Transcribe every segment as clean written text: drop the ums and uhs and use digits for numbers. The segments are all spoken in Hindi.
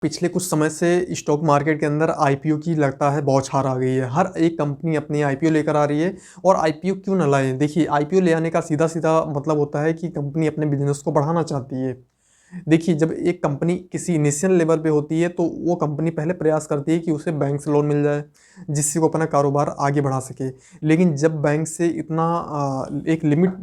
पिछले कुछ समय से स्टॉक मार्केट के अंदर आईपीओ की लगता है बौछार आ गई है। हर एक कंपनी अपनी आईपीओ लेकर आ रही है। और आईपीओ क्यों ना लाए? देखिए, आईपीओ ले आने का सीधा सीधा मतलब होता है कि कंपनी अपने बिजनेस को बढ़ाना चाहती है। देखिए, जब एक कंपनी किसी इनिशियल लेवल पे होती है तो वो कंपनी पहले प्रयास करती है कि उसे बैंक से लोन मिल जाए, जिससे वो अपना कारोबार आगे बढ़ा सके। लेकिन जब बैंक से इतना एक लिमिट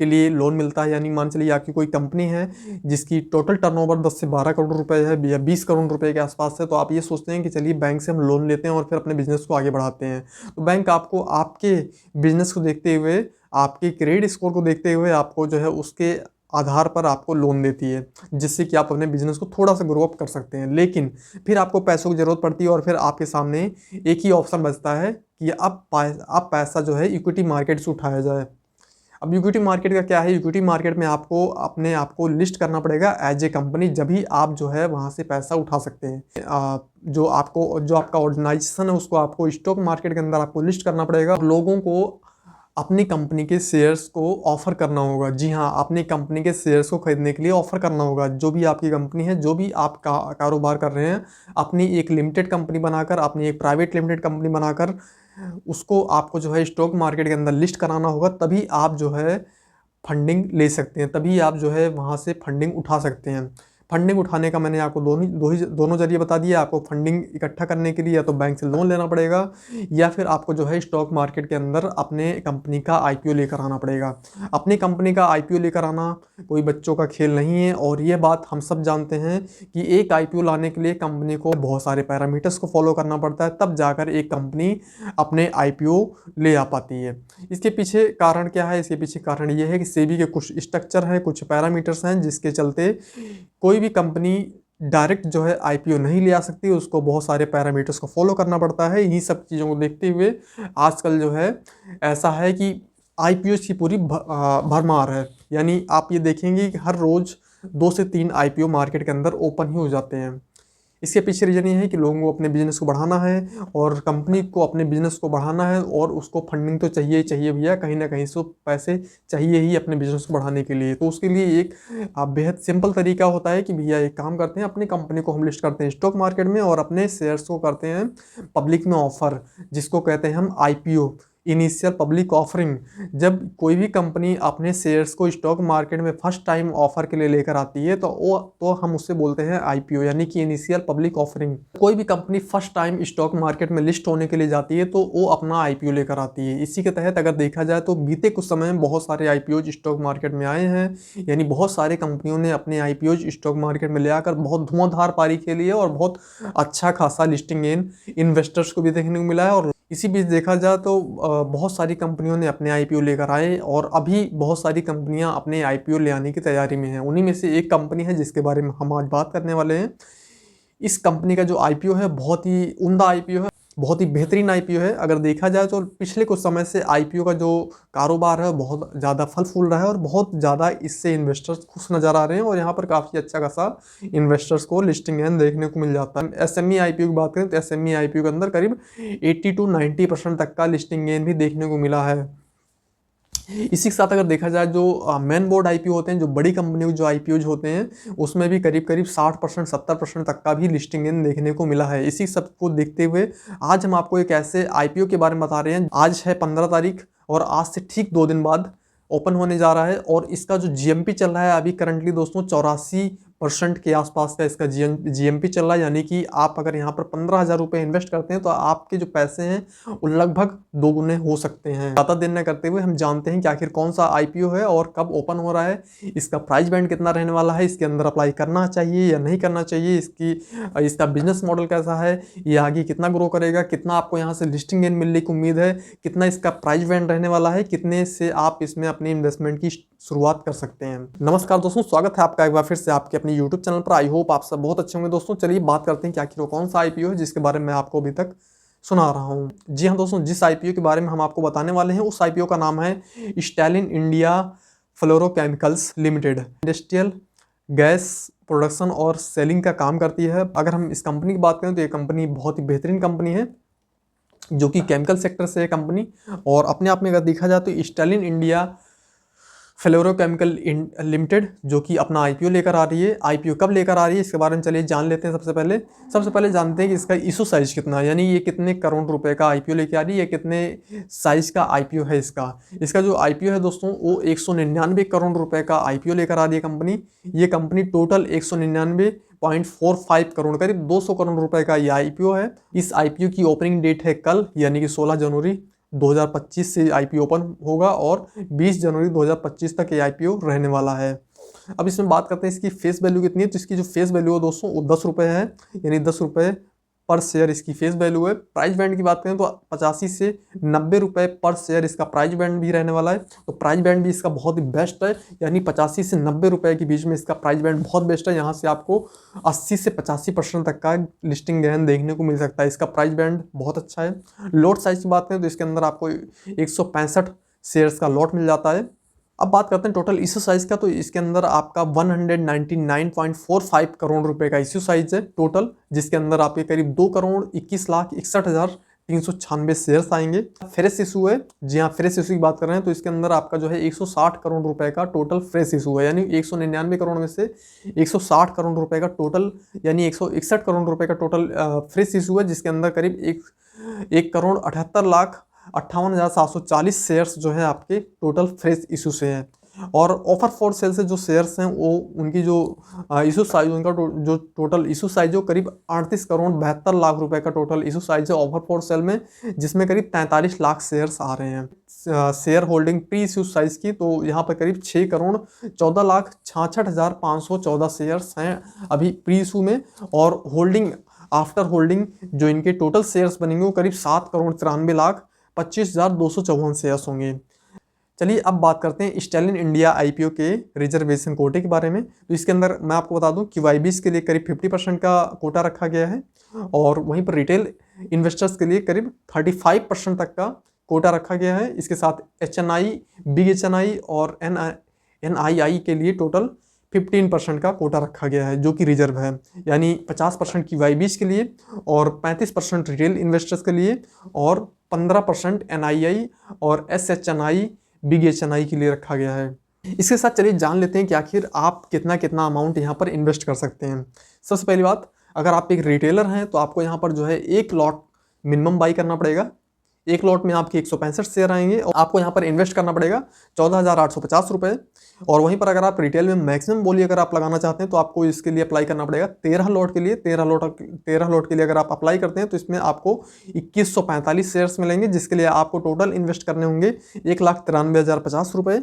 के लिए लोन मिलता है, यानी मान चलिए आपकी कोई कंपनी है जिसकी टोटल टर्नओवर 10 से 12 करोड़ रुपए है या 20 करोड़ रुपए के आसपास है, तो आप ये सोचते हैं कि चलिए बैंक से हम लोन लेते हैं और फिर अपने बिजनेस को आगे बढ़ाते हैं। तो बैंक आपको आपके बिजनेस को देखते हुए, आपके क्रेडिट स्कोर को देखते हुए आपको जो है उसके आधार पर आपको लोन देती है, जिससे कि आप अपने बिजनेस को थोड़ा सा ग्रो अप कर सकते हैं। लेकिन फिर आपको पैसों की ज़रूरत पड़ती है और फिर आपके सामने एक ही ऑप्शन बचता है कि अब पैसा जो है इक्विटी मार्केट से उठाया जाए। अब इक्विटी मार्केट का क्या है? इक्विटी मार्केट में आपको अपने आप को लिस्ट करना पड़ेगा एज ए कंपनी, जब ही आप जो है वहाँ से पैसा उठा सकते हैं। जो आपका ऑर्गेनाइजेशन है उसको आपको स्टॉक मार्केट के अंदर आपको लिस्ट करना पड़ेगा और लोगों को अपनी कंपनी के शेयर्स को ऑफर करना होगा। जी हाँ, अपनी कंपनी के शेयर्स को खरीदने के लिए ऑफर करना होगा। जो भी आपकी कंपनी है, जो भी आप कारोबार कर रहे हैं, अपनी एक लिमिटेड कंपनी बनाकर, अपनी एक प्राइवेट लिमिटेड कंपनी बनाकर उसको आपको जो है स्टॉक मार्केट के अंदर लिस्ट कराना होगा। तभी आप जो है फंडिंग ले सकते हैं, तभी आप जो है वहाँ से फंडिंग उठा सकते हैं। फंडिंग उठाने का मैंने आपको दोनों जरिए बता दिया। आपको फंडिंग इकट्ठा करने के लिए या तो बैंक से लोन लेना पड़ेगा, या फिर आपको जो है स्टॉक मार्केट के अंदर अपने कंपनी का आईपीओ लेकर आना पड़ेगा। अपनी कंपनी का आईपीओ लेकर आना कोई बच्चों का खेल नहीं है। और ये बात हम सब जानते हैं कि एक आईपीओ लाने के लिए कंपनी को बहुत सारे पैरामीटर्स को फॉलो करना पड़ता है, तब जाकर एक कंपनी अपने आईपीओ ले आ पाती है। इसके पीछे कारण क्या है? इसके पीछे कारण ये है कि सेबी के कुछ स्ट्रक्चर हैं, कुछ पैरामीटर्स हैं, जिसके चलते कोई भी कंपनी डायरेक्ट जो है आईपीओ नहीं ले आ सकती। उसको बहुत सारे पैरामीटर्स को फॉलो करना पड़ता है। इन्हीं सब चीज़ों को देखते हुए आजकल जो है ऐसा है कि आईपीओ की पूरी भरमार है। यानी आप ये देखेंगे कि हर रोज़ 2 से 3 आईपीओ मार्केट के अंदर ओपन ही हो जाते हैं। इसके पीछे रीजन ये है कि लोगों को अपने बिजनेस को बढ़ाना है और कंपनी को अपने बिजनेस को बढ़ाना है, और उसको फंडिंग तो चाहिए ही चाहिए भैया, कहीं ना कहीं से पैसे चाहिए ही अपने बिजनेस को बढ़ाने के लिए। तो उसके लिए एक बेहद सिंपल तरीका होता है कि भैया एक काम करते हैं, अपनी कंपनी को हम लिस्ट करते हैं स्टॉक मार्केट में और अपने शेयर्स को करते हैं पब्लिक में ऑफर, जिसको कहते हैं हम आईपीओ, इनिशियल पब्लिक ऑफरिंग। जब कोई भी कंपनी अपने शेयर्स को स्टॉक मार्केट में फर्स्ट टाइम ऑफर के लिए लेकर आती है तो हम उससे बोलते हैं आईपीओ, यानी कि इनिशियल पब्लिक ऑफरिंग। कोई भी company first time stock market में लिस्ट होने के लिए जाती है तो वो अपना आईपीओ लेकर आती है। इसी के तहत अगर देखा जाए तो बीते कुछ समय में बहुत सारे आईपीओ स्टॉक मार्केट में आए हैं। यानी बहुत सारे कंपनियों ने अपने आईपीओ स्टॉक मार्केट में ले आकर बहुत धुआंधार पारी के लिए और बहुत अच्छा खासा लिस्टिंग गेन इन्वेस्टर्स को भी देखने को मिला है। और इसी बीच देखा जाए तो बहुत सारी कंपनियों ने अपने आईपीओ लेकर आए और अभी बहुत सारी कंपनियां अपने आईपीओ ले आने की तैयारी में हैं। उन्हीं में से एक कंपनी है जिसके बारे में हम आज बात करने वाले हैं। इस कंपनी का जो आईपीओ है बहुत ही उम्दा आईपीओ है, बहुत ही बेहतरीन आईपीओ है। अगर देखा जाए तो पिछले कुछ समय से आईपीओ का जो कारोबार है बहुत ज़्यादा फल फूल रहा है और बहुत ज़्यादा इससे इन्वेस्टर्स खुश नज़र आ रहे हैं और यहाँ पर काफ़ी अच्छा खासा इन्वेस्टर्स को लिस्टिंग एंड देखने को मिल जाता है। एसएमई आईपीओ की बात करें तो एसएमई आईपीओ के अंदर करीब 80 to 90% तक का लिस्टिंग गेन भी देखने को मिला है। इसी के साथ अगर देखा जाए जो मेन बोर्ड आईपीओ होते हैं, जो बड़ी कंपनियों के जो आईपीओज होते हैं, उसमें भी करीब करीब 60% 70% तक का भी लिस्टिंग इन देखने को मिला है। इसी सब को देखते हुए आज हम आपको एक ऐसे आईपीओ के बारे में बता रहे हैं। आज है 15 तारीख और आज से ठीक 2 दिन बाद ओपन होने जा रहा है और इसका जो जीएमपी चल रहा है अभी करंटली दोस्तों 84% के आसपास का इसका जीएमपी चल रहा है। यानी कि आप अगर यहाँ पर 15,000 रुपये इन्वेस्ट करते हैं तो आपके जो पैसे हैं वो लगभग 2 गुने हो सकते हैं। ज़्यादा देर न करते हुए हम जानते हैं कि आखिर कौन सा आईपीओ है और कब ओपन हो रहा है, इसका प्राइस बैंड कितना रहने वाला है, इसके अंदर अप्लाई करना चाहिए या नहीं करना चाहिए, इसका बिजनेस मॉडल कैसा है, ये आगे कितना ग्रो करेगा, कितना आपको यहाँ से लिस्टिंग गेन मिलने की उम्मीद है, कितना इसका प्राइस बैंड रहने वाला है, कितने से आप इसमें अपनी इन्वेस्टमेंट की शुरुआत कर सकते हैं। नमस्कार दोस्तों, स्वागत है आपका एक बार फिर से आपके अपने YouTube चैनल पर। आई होप आप सब बहुत अच्छे होंगे दोस्तों। चलिए बात करते हैं कि आखिर वो कौन सा आईपीओ है जिसके बारे में आपको अभी तक सुना रहा हूँ। जी हाँ दोस्तों, जिस आईपीओ के बारे में हम आपको बताने वाले हैं उस आईपीओ का नाम है Stalin India fluorochemicals limited. Industrial gas production और सेलिंग का काम करती है। अगर हम इस कंपनी की बात करें तो ये कंपनी बहुत ही बेहतरीन कंपनी है जो कि केमिकल सेक्टर से है कंपनी। और अपने आप में अगर देखा जाए तो स्टैलिन इंडिया फ्लोरोकेमिकल लिमिटेड, जो कि अपना आईपीओ लेकर आ रही है। आईपीओ कब लेकर आ रही है इसके बारे में चलिए जान लेते हैं। सबसे पहले जानते हैं कि इसका इशू साइज कितना है, यानी ये कितने करोड़ रुपए का आईपीओ लेकर आ रही है, कितने साइज का आईपीओ है इसका जो आईपीओ है दोस्तों वो 199 करोड़ रुपए का आईपीओ लेकर आ रही है कंपनी। ये कंपनी टोटल 199.45 करोड़, करीब 200 करोड़ रुपए का ये आईपीओ है। इस आईपीओ की ओपनिंग डेट है कल, यानी कि 16 जनवरी 2025 से आईपीओ ओपन होगा और 20 जनवरी 2025 तक ये आईपीओ रहने वाला है। अब इसमें बात करते हैं इसकी फेस वैल्यू कितनी है। तो इसकी जो फेस वैल्यू है दोस्तों वो 10 रुपये है, यानी 10 रुपये पर शेयर इसकी फेस वैल्यू है। प्राइस बैंड की बात करें तो 85 से 90 रुपये पर शेयर इसका प्राइस बैंड भी रहने वाला है। तो प्राइस बैंड भी इसका बहुत ही बेस्ट है, यानी 85 से 90 रुपये के बीच में इसका प्राइस बैंड बहुत बेस्ट है। यहाँ से आपको 80 से 85% तक का लिस्टिंग गेन देखने को मिल सकता है। इसका प्राइस बैंड बहुत अच्छा है। लॉट साइज की बात करें तो इसके अंदर आपको 165 शेयर्स का लॉट मिल जाता है। अब बात करते हैं टोटल इशू साइज का। तो इसके अंदर आपका 199.45 करोड़ रुपए का इशू साइज है टोटल, जिसके अंदर आपके करीब 2,21,61,396 शेयर्स आएंगे। फ्रेश इशू है, जी हाँ फ्रेश इशू की बात कर रहे हैं तो इसके अंदर आपका जो है 160 करोड़ रुपए का टोटल फ्रेश इशू है, यानी 199 करोड़ में से 160 करोड़ रुपए का टोटल, यानी 161 करोड़ रुपए का टोटल फ्रेश इशू है, जिसके अंदर करीब 1,78,58,740 शेयर्स जो है आपके टोटल फ्रेश इशू से हैं। और ऑफर फॉर सेल से जो शेयर्स हैं वो उनकी जो इशू साइज, उनका जो टोटल इशू साइज है करीब 38,72,00,000 रुपए का टोटल इशू साइज है ऑफर फॉर सेल में, जिसमें करीब 43 लाख शेयर्स आ रहे हैं। Share holding pre issue size की तो यहाँ पर करीब 6,14,66,514 शेयर्स हैं अभी प्री इशू में, और होल्डिंग आफ्टर होल्डिंग जो इनके टोटल शेयर्स बनेंगे वो करीब 7,93,25,254 शेयर्स होंगे। चलिए अब बात करते हैं स्टैलिन इंडिया आईपीओ के रिजर्वेशन कोटे के बारे में। तो इसके अंदर मैं आपको बता दूं कि वाईबीज के लिए करीब 50% का कोटा रखा गया है, और वहीं पर रिटेल इन्वेस्टर्स के लिए करीब 35% तक का कोटा रखा गया है। इसके साथ एचएनआई, बिग एचएनआई और एनआईआई के लिए टोटल 15% का कोटा रखा गया है जो कि रिजर्व है, यानी 50% की वाईबीज के लिए और 35% रिटेल इन्वेस्टर्स के लिए और 15% एनआईआई और एसएचएनआई, बिग एचएनआई के लिए रखा गया है। इसके साथ चलिए जान लेते हैं कि आखिर आप कितना कितना अमाउंट यहाँ पर इन्वेस्ट कर सकते हैं। सबसे पहली बात, अगर आप एक रिटेलर हैं तो आपको यहाँ पर जो है एक लॉट मिनिमम बाई करना पड़ेगा। एक लॉट में आपके 165 शेयर आएंगे और आपको यहाँ पर इन्वेस्ट करना पड़ेगा 14,850 रुपये। और वहीं पर अगर आप रिटेल में मैक्सिमम बोली अगर आप लगाना चाहते हैं तो आपको इसके लिए अप्लाई करना पड़ेगा 13 लॉट के लिए। 13 लॉट के लिए अगर आप अप्लाई करते हैं तो इसमें आपको 2145 शेयर्स मिलेंगे, जिसके लिए आपको टोटल इन्वेस्ट करने होंगे 1,93,050 रुपये।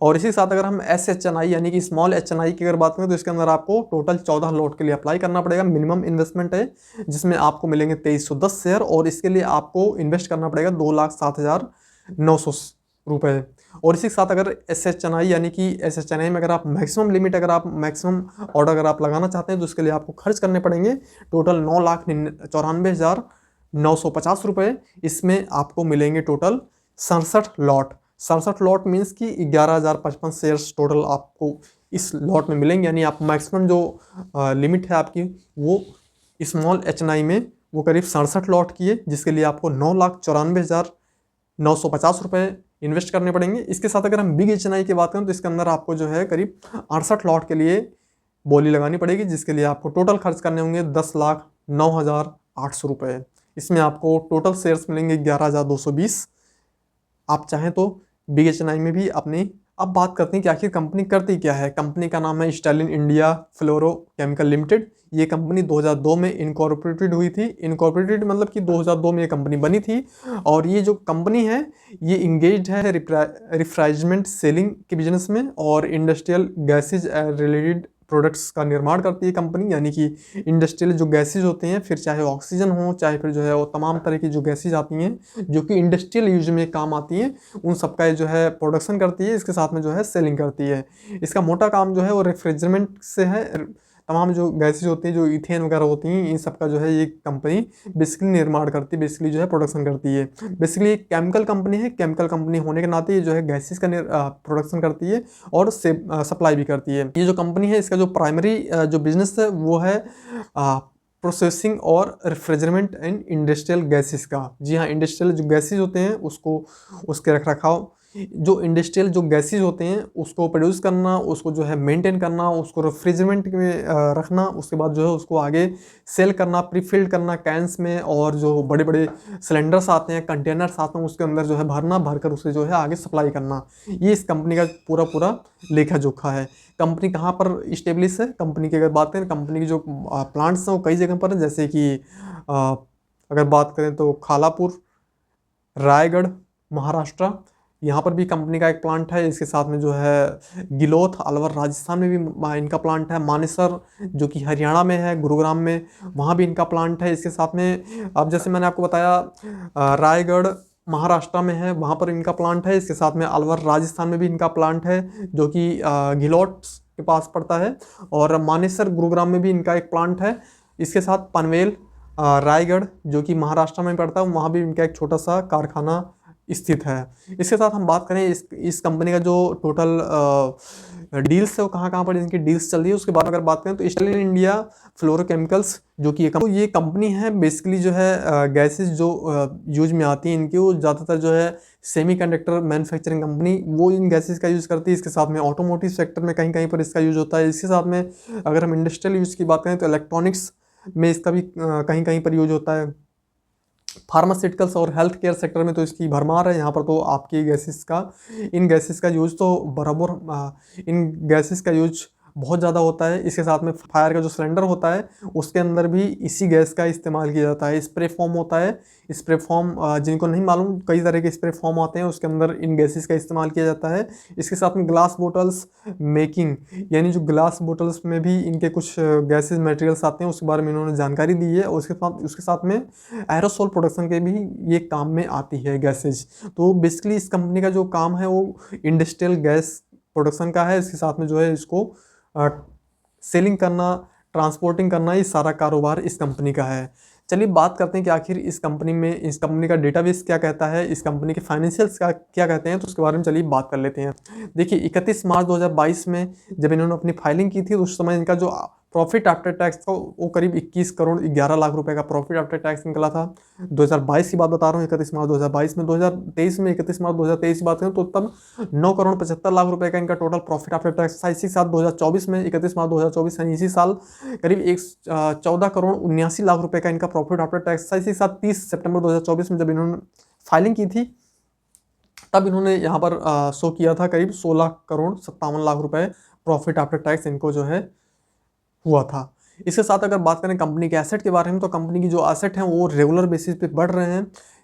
और इसी के साथ अगर हम एसएचएनआई यानी कि स्मॉल एचएनआई की अगर बात करें तो इसके अंदर आपको टोटल 14 लॉट के लिए अप्लाई करना पड़ेगा। मिनिमम इन्वेस्टमेंट है जिसमें आपको मिलेंगे 2310 शेयर, और इसके लिए आपको इन्वेस्ट करना पड़ेगा 2,07,900 रुपये। और इसी के साथ अगर एसएचएनआई यानी कि एसएचएनआई में अगर आप मैक्सिमम लिमिट अगर आप मैक्सिमम ऑर्डर अगर आप लगाना चाहते हैं तो इसके लिए आपको खर्च करने पड़ेंगे टोटल 9,94,950 रुपये। इसमें आपको मिलेंगे टोटल 67 लॉट। 67 लॉट मीन्स कि 11,055 शेयर्स टोटल आपको इस लॉट में मिलेंगे, यानी आप मैक्सिमम जो लिमिट है आपकी वो स्मॉल एचएनआई में वो करीब 67 लॉट की है, जिसके लिए आपको 9,94,950 रुपये इन्वेस्ट करने पड़ेंगे। इसके साथ अगर हम बिग एचएनआई की बात करें तो इसके अंदर आपको जो है करीब 68 लॉट के लिए बोली लगानी पड़ेगी, जिसके लिए आपको टोटल खर्च करने होंगे 10,09,800 रुपये। इसमें आपको टोटल शेयर्स मिलेंगे 11,220। आप चाहें तो बिग एचएनआई में भी अपनी। अब बात करते हैं कि आखिर कंपनी करती क्या है। कंपनी का नाम है स्टैलिन इंडिया फ्लोरोकेमिकल लिमिटेड। ये कंपनी 2002 में इनकॉर्पोरेटेड हुई थी। इनकॉर्पोरेटेड मतलब कि 2002 में ये कंपनी बनी थी, और ये जो कंपनी है ये इंगेज्ड है रिफ्रेजमेंट सेलिंग के बिजनेस में और इंडस्ट्रियल गैसेज रिलेटेड प्रोडक्ट्स का निर्माण करती है कंपनी, यानी कि इंडस्ट्रियल जो गैसेज होते हैं, फिर चाहे ऑक्सीजन हो चाहे फिर जो है वो तमाम तरह की जो गैसेज आती हैं जो कि इंडस्ट्रियल यूज में काम आती हैं, उन सबका जो है प्रोडक्शन करती है। इसके साथ में जो है सेलिंग करती है। इसका मोटा काम जो है वो रेफ्रिजरेंट से है। तमाम जो गैसेज होती हैं, जो इथेन वगैरह होती हैं, इन सबका जो है ये कंपनी बेसिकली निर्माण करती है, बेसिकली जो है प्रोडक्शन करती है। बेसिकली एक केमिकल कंपनी है। केमिकल कंपनी होने के नाते ये जो है गैसेज का प्रोडक्शन करती है और सप्लाई भी करती है। ये जो कंपनी है इसका जो प्राइमरी जो बिजनेस है वो है प्रोसेसिंग और रेफ्रिजरेंट एंड इंडस्ट्रियल गैसेज का। जी हाँ, इंडस्ट्रियल जो गैसेज होते हैं उसको उसके रख रखाव जो इंडस्ट्रियल जो गैसेज होते हैं उसको प्रोड्यूस करना, उसको जो है मेंटेन करना, उसको रेफ्रिजरेंट में रखना, उसके बाद जो है उसको आगे सेल करना, प्रीफिल्ड करना कैंस में, और जो बड़े बड़े सिलेंडर्स आते हैं, कंटेनर्स आते हैं, उसके अंदर जो है भरना, भरकर उसे जो है आगे सप्लाई करना। ये इस कंपनी का पूरा पूरा लेखा जोखा है। कंपनी कहाँ पर इस्टेब्लिश है? कंपनी की अगर बात करें, कंपनी की जो प्लांट्स हैं वो कई जगह पर हैं, जैसे कि अगर बात करें तो खालापुर, रायगढ़, महाराष्ट्र, यहाँ पर भी कंपनी का एक प्लांट है। इसके साथ में जो है गिलोथ, अलवर राजस्थान में भी इनका प्लांट है। मानेसर जो कि हरियाणा में है, गुरुग्राम में, वहाँ भी इनका प्लांट है। इसके साथ में अब जैसे मैंने आपको बताया रायगढ़ महाराष्ट्र में है, वहाँ पर इनका प्लांट है। इसके साथ में अलवर राजस्थान में भी इनका प्लांट है जो कि गिलोट के पास पड़ता है, और मानेसर गुरुग्राम में भी इनका एक प्लांट है। इसके साथ पनवेल रायगढ़ जो कि महाराष्ट्र में पड़ता है, वहाँ भी इनका एक छोटा सा कारखाना स्थित है। इसके साथ हम बात करें इस कंपनी का जो टोटल डील्स है वो कहाँ कहाँ पर इनकी डील्स चल रही है, उसके बाद अगर बात करें तो स्टर्लिन इंडिया फ्लोरोकेमिकल्स जो कि ये कंपनी है, बेसिकली जो है गैसेस जो यूज में आती हैं इनकी, वो ज़्यादातर जो है सेमीकंडक्टर मैन्युफैक्चरिंग कंपनी वो इन गैसेस का यूज़ करती है। इसके साथ में ऑटोमोटिव सेक्टर में कहीं कहीं पर इसका यूज होता है। इसके साथ में अगर हम इंडस्ट्रियल यूज़ की बात करें तो इलेक्ट्रॉनिक्स में इसका भी कहीं कहीं पर यूज होता है। फार्मास्यूटिकल्स और हेल्थ केयर सेक्टर में तो इसकी भरमार है। यहाँ पर तो आपकी इन गैसेस का यूज तो बराबर इन गैसेस का यूज बहुत ज़्यादा होता है। इसके साथ में फायर का जो सिलेंडर होता है उसके अंदर भी इसी गैस का इस्तेमाल किया जाता है। स्प्रे फॉर्म होता है, स्प्रे फॉर्म जिनको नहीं मालूम, कई तरह के स्प्रे फॉर्म आते हैं, उसके अंदर इन गैसेस का इस्तेमाल किया जाता है। इसके साथ में ग्लास बोटल्स मेकिंग, यानी जो ग्लास बोटल्स में भी इनके कुछ गैसेस मटेरियल्स आते हैं, उसके बारे में इन्होंने जानकारी दी है। और उसके साथ में एरोसोल प्रोडक्शन के भी ये काम में आती है गैसेज। तो बेसिकली इस कंपनी का जो काम है वो इंडस्ट्रियल गैस प्रोडक्शन का है। इसके साथ में जो है इसको सेलिंग करना, ट्रांसपोर्टिंग करना, ये सारा कारोबार इस कंपनी का है। चलिए बात करते हैं कि आखिर इस कंपनी का डेटाबेस क्या कहता है, इस कंपनी के फाइनेंशियल्स क्या कहते हैं, तो उसके बारे में चलिए बात कर लेते हैं। देखिए 31 मार्च 2022 में जब इन्होंने अपनी फाइलिंग की थी तो उस समय इनका जो प्रॉफिट आफ्टर टैक्स था वो करीब 21 करोड़ 11 लाख रुपए का प्रॉफिट आफ्टर टैक्स निकला था। 2022 की बात बता रहा हूँ, 31 मार्च 2022 में। 2023 में 31 मार्च 2023 की बात करें तो तब 9 करोड़ 75 लाख रुपए का इनका टोटल प्रॉफिट आफ्टर टैक्स था। इसी साल 2024 में 31 मार्च 2024 यानी इसी साल करीब 14 करोड़ 79 लाख रुपए का इनका प्रॉफिट आफ्टर टैक्स था। इसी साल 30 सितंबर 2024 में जब इन्होंने फाइलिंग की थी तब इन्होंने यहाँ पर शो किया था करीब 16 करोड़ 57 लाख रुपए प्रॉफिट आफ्टर टैक्स इनको जो है हुआ था। इसके साथ अगर बात करें कंपनी के एसेट के बारे में, तो कंपनी की जो एसेट हैं वो रेगुलर बेसिस पे बढ़ रहे हैं।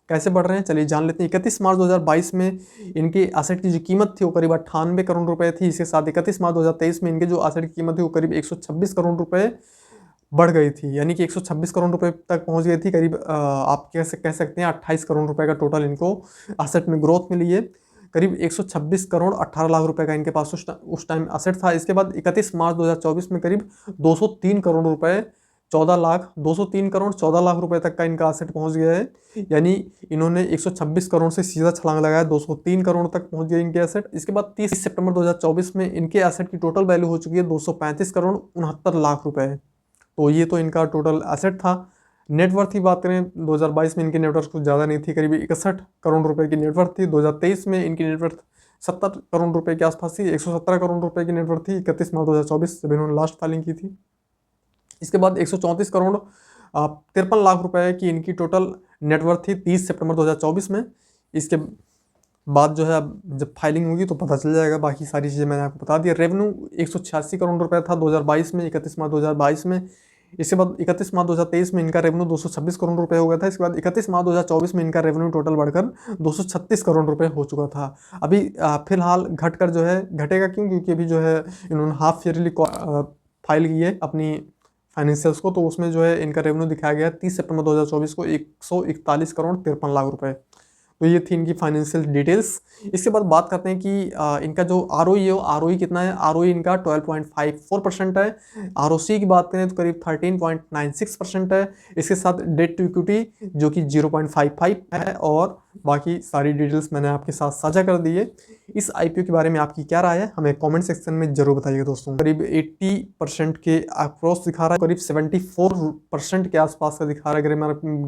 कैसे बढ़ रहे हैं चलिए जान लेते हैं। 31 मार्च 2022 में इनके एसेट की जो कीमत थी वो करीब 98 करोड़ रुपए थी। इसके साथ 31 मार्च 2023 में इनके जो एसेट की कीमत थी वो करीब 126 करोड़ रुपए बढ़ गई थी, यानी कि 126 करोड़ रुपए तक पहुंच गई थी। करीब आप कह सकते हैं 28 करोड़ रुपए का टोटल इनको एसेट में ग्रोथ मिली है। करीब 126 करोड़ 18 लाख रुपए का इनके पास उस टाइम एसेट था। इसके बाद 31 मार्च 2024 में करीब 203 करोड़ रुपए 203 करोड़ 14 लाख रुपए तक का इनका एसेट पहुंच गया है। यानी इन्होंने 126 करोड़ से सीधा छलांग लगाया, 203 करोड़ तक पहुंच गए इनके एसेट। इसके बाद 30 सितंबर 2024 में इनके एसेट की टोटल वैल्यू हो चुकी है 235 करोड़ 69 लाख रुपए। तो ये तो इनका टोटल एसेट था। नेटवर्थ की बात करें 2022 में इनकी नेटवर्थ कुछ ज़्यादा नहीं थी, करीब 61 करोड़ रुपए की नेटवर्थ थी। 2023 में इनकी नेटवर्थ 70 करोड़ रुपए के आसपास थी, 117 करोड़ रुपए की नेटवर्थ थी 31 मार्च 2024 जब इन्होंने लास्ट फाइलिंग की थी। इसके बाद 134 करोड़ 53 लाख रुपए की इनकी टोटल नेटवर्थ थी 30 सितंबर 2024 में। इसके बाद जो है जब फाइलिंग होगी तो पता चल जाएगा, बाकी सारी चीज़ें मैंने आपको बता दिया। रेवेन्यू 186 करोड़ रुपए था 2022 में, 31 मार्च 2022 में। इसके बाद 31 मार्च 2023 में इनका रेवेन्यू 226 करोड़ रुपए हो गया था। इसके बाद 31 मार्च 2024 में इनका रेवेन्यू टोटल बढ़कर 236 करोड़ रुपए हो चुका था। अभी फिलहाल घटकर जो है घटेगा क्यों, क्योंकि अभी जो है इन्होंने हाफ ईयरली फाइल की है अपनी फाइनेंशियल्स को, तो उसमें जो है इनका रेवेन्यू दिखाया गया 30 सितंबर 2024 को 141 करोड़ 53 लाख रुपए। तो ये थी इनकी फाइनेंशियल डिटेल्स। इसके बाद बात करते हैं कि इनका जो ROE है वो ROE कितना है। ROE इनका 12.54% है। ROC की बात करें तो करीब 13.96% है। इसके साथ डेट टू इक्विटी जो कि 0.55 है, और बाकी सारी डिटेल्स मैंने आपके साथ साझा कर दी है। इस IPO के बारे में आपकी क्या राय है हमें कमेंट सेक्शन में जरूर बताइएगा दोस्तों। करीब 80% के अक्रॉस दिखा रहा है, करीब 74% के आसपास का दिखा रहा है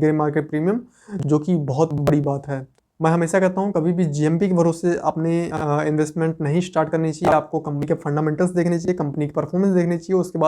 ग्रे मार्केट प्रीमियम, जो कि बहुत बड़ी बात है। मैं हमेशा कहता हूँ कभी भी जीएमपी के भरोसे अपनी इन्वेस्टमेंट नहीं स्टार्ट करनी चाहिए। आपको कंपनी के फंडामेंटल्स देखने चाहिए, कंपनी की परफॉर्मेंस देखनी चाहिए, उसके बाद